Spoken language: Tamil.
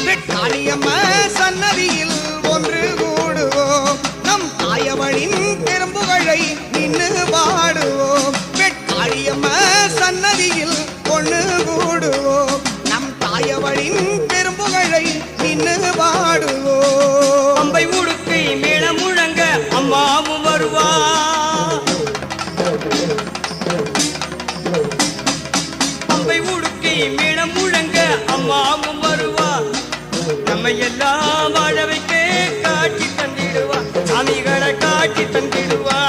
வெட்டாளியம்ம சன்னதியில் ஒன்று கூடுவோம் நம் தாயவளின் பெரும்புகழை நின்று பாடுவோம் வெட்டாளியம்ம சன்னதியில் ஒன்று கூடுவோம் நம் தாயவளின் பெரும்புகழை நின்று பாடுவோம் அம்பை உடுக்கை மேளம் முழங்க அம்மாவும் வருவா அம்பை உடுக்கை மேளம் முழங்க அம்மாவும் வருவா நம்மை எல்லாம் வாழ வைக்க காட்சி தந்திடுவா சாமிகளை காட்சி தந்திடுவா